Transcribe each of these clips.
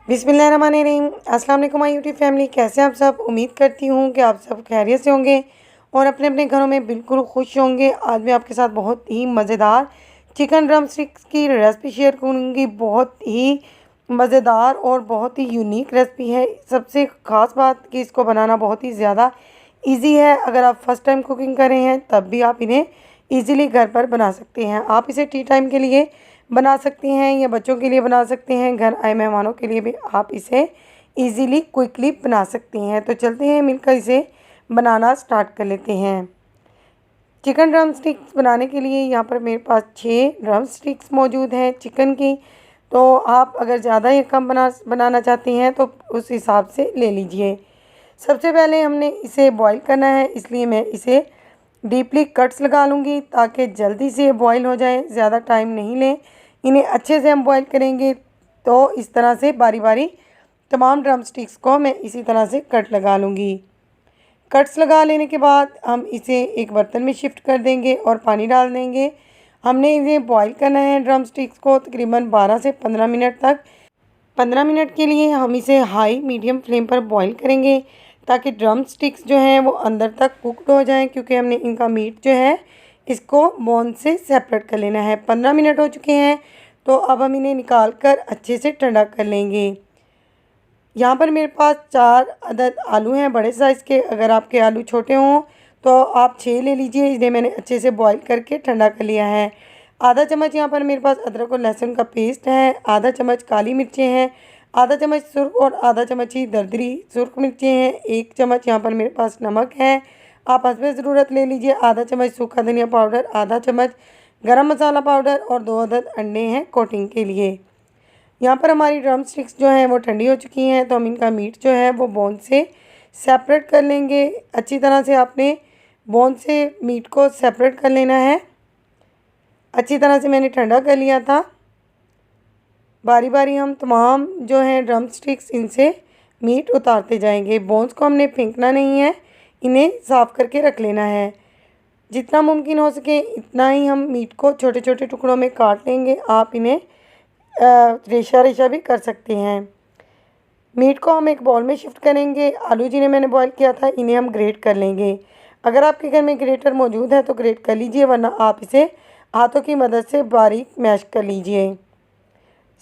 बिस्मिल्लाहिर्रहमानिर्रहीम। अस्सलाम वालेकुम माय यूट्यूब फैमिली, कैसे हैं आप सब। उम्मीद करती हूँ कि आप सब खैरियत से होंगे और अपने अपने घरों में बिल्कुल खुश होंगे। आज मैं आपके साथ बहुत ही मज़ेदार चिकन ड्रम स्टिक्स की रेसिपी शेयर करूँगी। बहुत ही मज़ेदार और बहुत ही यूनिक रेसिपी है। सबसे ख़ास बात कि इसको बनाना बहुत ही ज़्यादा ईजी है। अगर आप फर्स्ट टाइम कुकिंग कर रहे हैं तब भी आप इन्हें ईज़िली घर पर बना सकते हैं। आप इसे टी टाइम के लिए बना सकती हैं या बच्चों के लिए बना सकते हैं। घर आए मेहमानों के लिए भी आप इसे इजीली क्विकली बना सकती हैं। तो चलते हैं मिलकर इसे बनाना स्टार्ट कर लेते हैं। चिकन ड्रम स्टिक्स बनाने के लिए यहाँ पर मेरे पास 6 ड्रम स्टिक्स मौजूद हैं चिकन की। तो आप अगर ज़्यादा या कम बनाना चाहती हैं तो उस हिसाब से ले लीजिए। सबसे पहले हमने इसे बॉईल करना है, इसलिए मैं इसे डीपली कट्स लगा लूँगी ताकि जल्दी से बॉईल हो जाए, ज़्यादा टाइम नहीं लें। इन्हें अच्छे से हम बॉईल करेंगे तो इस तरह से बारी बारी तमाम ड्रम स्टिक्स को मैं इसी तरह से कट लगा लूँगी। कट्स लगा लेने के बाद हम इसे एक बर्तन में शिफ्ट कर देंगे और पानी डाल देंगे। हमने इन्हें बॉईल करना है ड्रम स्टिक्स को तकरीबन 12 से 15 मिनट तक। 15 मिनट के लिए हम इसे हाई मीडियम फ्लेम पर बॉईल करेंगे ताकि ड्रम स्टिक्स जो हैं वो अंदर तक कुकड हो जाएं, क्योंकि हमने इनका मीट जो है इसको बोन से सेपरेट कर लेना है। 15 मिनट हो चुके हैं तो अब हम इन्हें निकाल कर अच्छे से ठंडा कर लेंगे। यहाँ पर मेरे पास 4 अदद आलू हैं बड़े साइज़ के। अगर आपके आलू छोटे हों तो आप 6 ले लीजिए। इन्हें मैंने अच्छे से बॉईल करके ठंडा कर लिया है। आधा चम्मच यहाँ पर मेरे पास अदरक और लहसुन का पेस्ट है। आधा चम्मच काली मिर्चें हैं। आधा चम्मच सुर्ख और आधा चम्मच ही दरदरी सुर्ख मिर्चें हैं। 1 चम्मच यहाँ पर मेरे पास नमक है, आप हस्बे ज़रूरत ले लीजिए। आधा चम्मच सूखा धनिया पाउडर, आधा चम्मच गरम मसाला पाउडर और 2 अदद अंडे हैं कोटिंग के लिए। यहाँ पर हमारी ड्रम स्टिक्स जो हैं वो ठंडी हो चुकी हैं तो हम इनका मीट जो है वो बोन से सेपरेट कर लेंगे। अच्छी तरह से आपने बोन से मीट को सेपरेट कर लेना है। अच्छी तरह से मैंने ठंडा कर लिया था। बारी बारी हम तमाम जो हैं ड्रम स्टिक्स इनसे मीट उतारते जाएंगे। बोन्स को हमने फेंकना नहीं है, इन्हें साफ़ करके रख लेना है। जितना मुमकिन हो सके इतना ही हम मीट को छोटे छोटे टुकड़ों में काट लेंगे। आप इन्हें रेशा रेशा भी कर सकते हैं। मीट को हम एक बाउल में शिफ्ट करेंगे। आलू जिन्हें मैंने बॉईल किया था इन्हें हम ग्रेट कर लेंगे। अगर आपके घर में ग्रेटर मौजूद है तो ग्रेट कर लीजिए, वरना आप इसे हाथों की मदद से बारीक मैश कर लीजिए।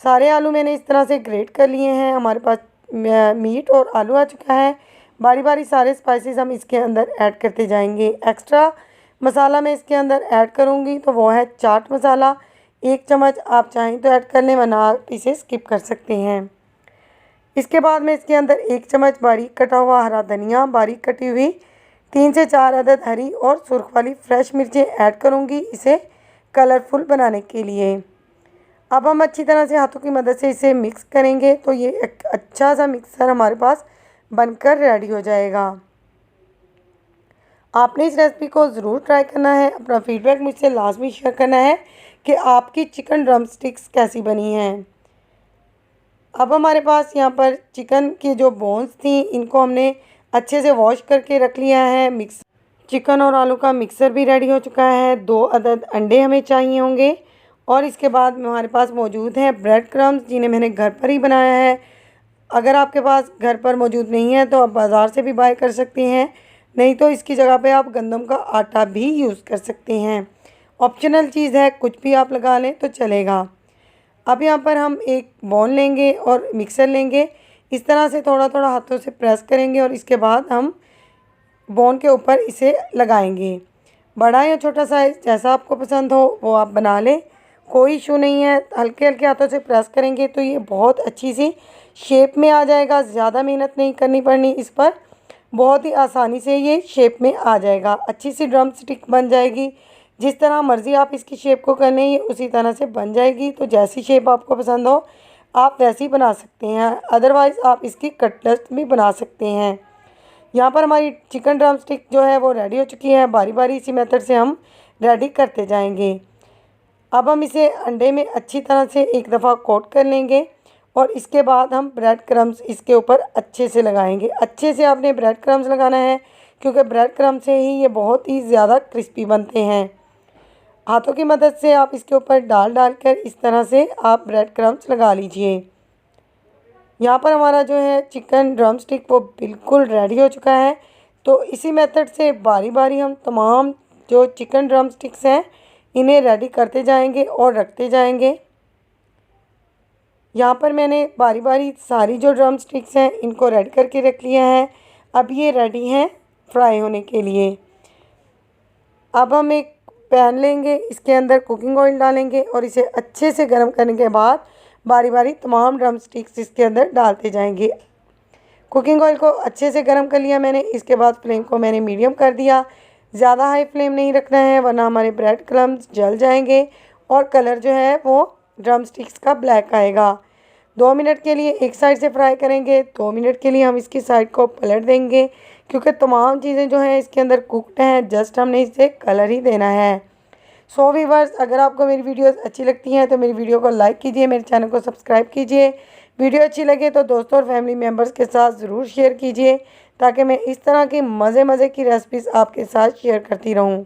सारे आलू मैंने इस तरह से ग्रेट कर लिए हैं। हमारे पास मीट और आलू आ चुका है। बारी बारी सारे स्पाइसेस हम इसके अंदर ऐड करते जाएंगे। एक्स्ट्रा मसाला मैं इसके अंदर ऐड करूँगी तो वो है चाट मसाला। 1 चम्मच आप चाहें तो ऐड कर लें, वरना आप इसे स्किप कर सकते हैं। इसके बाद मैं इसके अंदर 1 चम्मच बारीक कटा हुआ हरा धनिया, बारीक कटी हुई 3 से 4 अदद हरी और सुर्ख वाली फ्रेश मिर्चें ऐड करूँगी इसे कलरफुल बनाने के लिए। अब हम अच्छी तरह से हाथों की मदद से इसे मिक्स करेंगे तो ये एक अच्छा सा मिक्सर हमारे पास बनकर रेडी हो जाएगा। आपने इस रेसिपी को ज़रूर ट्राई करना है। अपना फीडबैक मुझसे लाजमी शेयर करना है कि आपकी चिकन ड्रम स्टिक्स कैसी बनी हैं। अब हमारे पास यहाँ पर चिकन की जो बोन्स थी इनको हमने अच्छे से वॉश करके रख लिया है। चिकन और आलू का मिक्सर भी रेडी हो चुका है। 2 अदद अंडे हमें चाहिए होंगे और इसके बाद हमारे पास मौजूद हैं ब्रेड क्रम्स, जिन्हें मैंने घर पर ही बनाया है। अगर आपके पास घर पर मौजूद नहीं है तो आप बाज़ार से भी बाय कर सकते हैं, नहीं तो इसकी जगह पे आप गंदम का आटा भी यूज़ कर सकते हैं। ऑप्शनल चीज़ है, कुछ भी आप लगा लें तो चलेगा। अब यहाँ पर हम एक बॉल लेंगे और मिक्सर लेंगे। इस तरह से थोड़ा थोड़ा हाथों से प्रेस करेंगे और इसके बाद हम बॉन के ऊपर इसे लगाएंगे। बड़ा या छोटा साइज़ जैसा आपको पसंद हो वो आप बना लें, कोई इशू नहीं है। हल्के हल्के हाथों से प्रेस करेंगे तो ये बहुत अच्छी सी शेप में आ जाएगा। ज़्यादा मेहनत नहीं करनी पड़नी इस पर, बहुत ही आसानी से ये शेप में आ जाएगा। अच्छी सी ड्रम स्टिक बन जाएगी। जिस तरह मर्ज़ी आप इसकी शेप को कर लें ये उसी तरह से बन जाएगी। तो जैसी शेप आपको पसंद हो आप वैसी बना सकते हैं, अदरवाइज़ आप इसकी कटलेट भी बना सकते हैं। यहाँ पर हमारी चिकन ड्रम स्टिक जो है वो रेडी हो चुकी है। बारी बारी इसी मेथड से हम रेडी करते जाएंगे। अब हम इसे अंडे में अच्छी तरह से एक दफ़ा कोट कर लेंगे और इसके बाद हम ब्रेड क्रम्स इसके ऊपर अच्छे से लगाएंगे। अच्छे से आपने ब्रेड क्रम्स लगाना है, क्योंकि ब्रेड क्रम्स से ही ये बहुत ही ज़्यादा क्रिस्पी बनते हैं। हाथों की मदद से आप इसके ऊपर डाल डाल कर इस तरह से आप ब्रेड क्रम्स लगा लीजिए। यहाँ पर हमारा जो है चिकन ड्रम स्टिक वो बिल्कुल रेडी हो चुका है। तो इसी मेथड से बारी बारी हम तमाम जो चिकन ड्रम स्टिक्स हैं इन्हें रेडी करते जाएंगे और रखते जाएंगे। यहाँ पर मैंने बारी बारी सारी जो ड्रम स्टिक्स हैं इनको रेडी करके रख लिया है। अब ये रेडी हैं फ्राई होने के लिए। अब हम एक पैन लेंगे, इसके अंदर कुकिंग ऑयल डालेंगे और इसे अच्छे से गर्म करने के बाद बारी बारी तमाम ड्रम स्टिक्स इसके अंदर डालते जाएंगे। कुकिंग ऑयल को अच्छे से गर्म कर लिया मैंने। इसके बाद फ्लेम को मैंने मीडियम कर दिया। ज़्यादा हाई फ्लेम नहीं रखना है वरना हमारे ब्रेड क्रम्स जल जाएंगे और कलर जो है वो ड्रम स्टिक्स का ब्लैक आएगा। 2 मिनट के लिए एक साइड से फ्राई करेंगे। 2 मिनट के लिए हम इसकी साइड को पलट देंगे क्योंकि तमाम चीज़ें जो हैं इसके अंदर कुकड हैं, जस्ट हमने इसे कलर ही देना है। सो व्यूअर्स, अगर आपको मेरी वीडियोस अच्छी लगती हैं तो मेरी वीडियो को लाइक कीजिए, मेरे चैनल को सब्सक्राइब कीजिए। वीडियो अच्छी लगे तो दोस्तों और फैमिली मेम्बर्स के साथ ज़रूर शेयर कीजिए ताकि मैं इस तरह की मज़े की रेसिपीज़ आपके साथ शेयर करती रहूँ।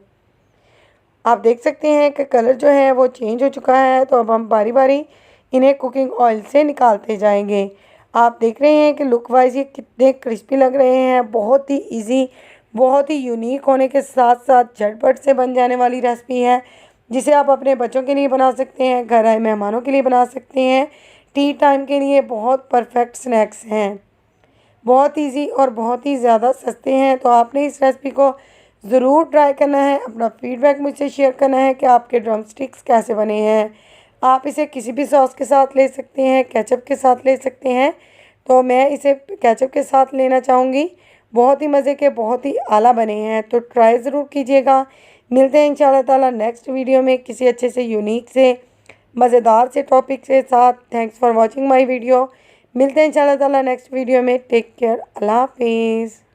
आप देख सकते हैं कि कलर जो है वो चेंज हो चुका है। तो अब हम बारी बारी इन्हें कुकिंग ऑयल से निकालते जाएंगे। आप देख रहे हैं कि लुक वाइज ये कितने क्रिस्पी लग रहे हैं। बहुत ही इजी, बहुत ही यूनिक होने के साथ साथ झटपट से बन जाने वाली रेसिपी है जिसे आप अपने बच्चों के लिए बना सकते हैं, घर आए मेहमानों के लिए बना सकते हैं, टी टाइम के लिए बहुत परफेक्ट स्नैक्स हैं। बहुत इजी और बहुत ही ज़्यादा सस्ते हैं। तो आपने इस रेसिपी को ज़रूर ट्राई करना है। अपना फीडबैक मुझसे शेयर करना है कि आपके ड्रम स्टिक्स कैसे बने हैं। आप इसे किसी भी सॉस के साथ ले सकते हैं, केचप के साथ ले सकते हैं। तो मैं इसे केचप के साथ लेना चाहूँगी। बहुत ही मज़े के, बहुत ही आला बने हैं। तो ट्राई ज़रूर कीजिएगा। मिलते हैं इंशाल्लाह ताला नेक्स्ट वीडियो में किसी अच्छे से यूनिक से मज़ेदार से टॉपिक के साथ। Thanks for watching my video. मिलते हैं इंशाल्लाह ताला नेक्स्ट वीडियो में। Take care. अल्लाह हाफिज़।